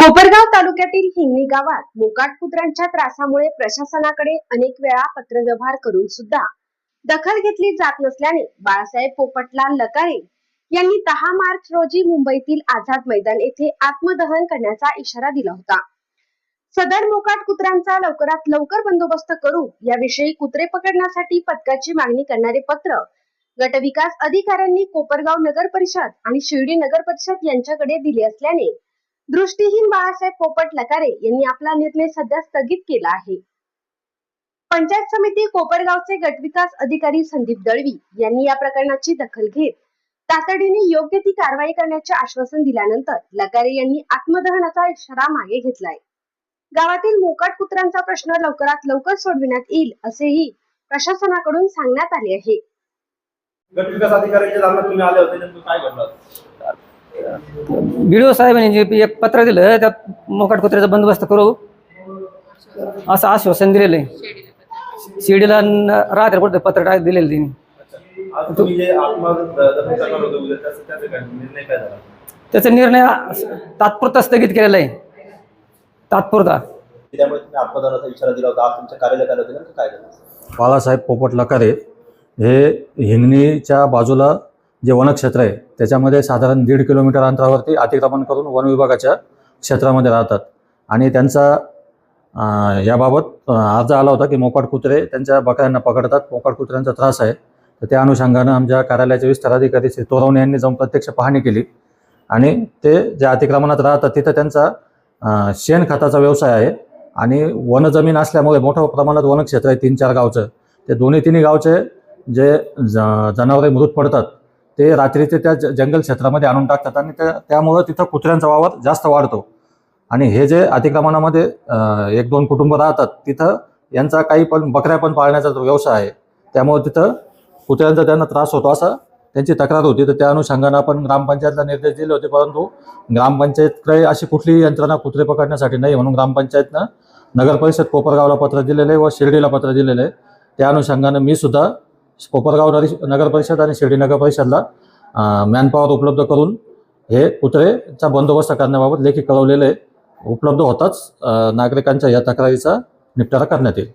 कोपरगाव तालुक्यातील हिंगणी गावात मोकाट कुत्र्यांच्या त्रासामुळे प्रशासनाकडे अनेक वेळा पत्रव्यवहार करून सुद्धा दखल घेतली जात नसल्याने बाळासाहेब पोपटलाल लकारे यांनी 10 मार्च रोजी मुंबईतील आझाद मैदान येथे आत्मदहन करण्याचा इशारा दिला होता। सदर मोकाट कुत्र्यांचा लवकरात लवकर बंदोबस्त करू याविषयी कुत्रे पकडण्यासाठी पथकाची मागणी करणारे पत्र गटविकास अधिकाऱ्यांनी कोपरगाव नगर परिषद आणि शिर्डी नगर परिषद यांच्याकडे दिले असल्याने दृष्टीहीन बाळासाहेब पोपट लकारे यांनी आपला निर्णय सध्या स्थगित केला आहे। पंचायत समिती कोपरगावचे गटविकास अधिकारी संदीप दळवी यांनी या प्रकरणाची दखल घेत तातडीने योग्य ती कारवाई करण्याचे आश्वासन दिल्यानंतर लकारे यांनी आत्मदहनाचा इशारा मागे घेतलाय। गावातील मोकाट कुत्र्यांचा प्रश्न लवकरात लवकर सोडविण्यात येईल असेही प्रशासनाकडून सांगण्यात आले आहे। गटविकास अधिकाऱ्यांच्या दालनात तुम्ही आले होते, नेमकं काय घडलं? बीडीओ साहेबांनी जे एक पत्र दिलं त्यात मोकाट कुत्र्याचा बंदोबस्त करू असं आश्वासन दिलेलं आहे। शिर्डीला रात्री कुठे पत्र दिलेलं त्यांनी। तुम्ही जे आत्मदहन करणार होते उद्या, त्याचा निर्णय काय झाला? त्याचा निर्णय तात्पुरता स्थगित केलेला आहे, तात्पुरता। त्यामुळे तुम्ही आत्मदहनाचा इशारा दिला होता, आज तुमच्या कार्यालयात आले होते, नेमकं काय झालं? बाळासाहेब पोपट लकारे हे हिंगणीच्या बाजूला जे वनक्षेत्र आहे त्याच्यामध्ये साधारण 1.5 किलोमीटर अंतरावरती अतिक्रमण करून वन विभागाच्या क्षेत्रामध्ये राहतात आणि त्यांचा याबाबत अर्ज आला होता की मोकाट कुत्रे त्यांच्या बकऱ्यांना पकडतात, मोकाट कुत्र्यांचा त्रास आहे। तर त्या अनुषंगानं आमच्या कार्यालयाचे विस्तार अधिकारी श्री तोरवणे यांनी जाऊन प्रत्यक्ष पाहणी केली आणि ते ज्या अतिक्रमणात राहतात तिथं त्यांचा शेणखताचा व्यवसाय आहे आणि वनजमीन असल्यामुळे मोठ्या प्रमाणात वनक्षेत्र आहे 3-4 गावचं। ते तिन्ही गावचे जे जनावरे मृत पडतात ते रात्रीचे त्या जंगल क्षेत्रामध्ये आणून टाकतात आणि त्यामुळं तिथं कुत्र्यांचा वावर जास्त वाढतो आणि हे जे अतिक्रमणामध्ये 1-2 कुटुंब राहतात तिथं यांचा काही पण बकऱ्या पण पाळण्याचा व्यवसाय आहे, त्यामुळे तिथं कुत्र्यांचा त्यांना त्रास होतो असं त्यांची तक्रार होती। तर त्या अनुषंगानं आपण ग्रामपंचायतला निर्देश दिले होते, परंतु ग्रामपंचायतकडे अशी कुठलीही यंत्रणा कुत्रे पकडण्यासाठी नाही म्हणून ग्रामपंचायतनं नगर परिषद कोपरगावला पत्र दिलेलं आहे व शिर्डीला पत्र दिलेलं आहे। त्या अनुषंगानं मी सुद्धा कोपरगाव नगर परिषद आणि शिर्डी नगर परिषदला मॅनपॉवर उपलब्ध करून हे कुत्रेचा बंदोबस्त करण्याबाबत लेखी कळवलेले उपलब्ध होताच नागरिकांच्या या तक्रारीचा निपटारा करण्यात येईल।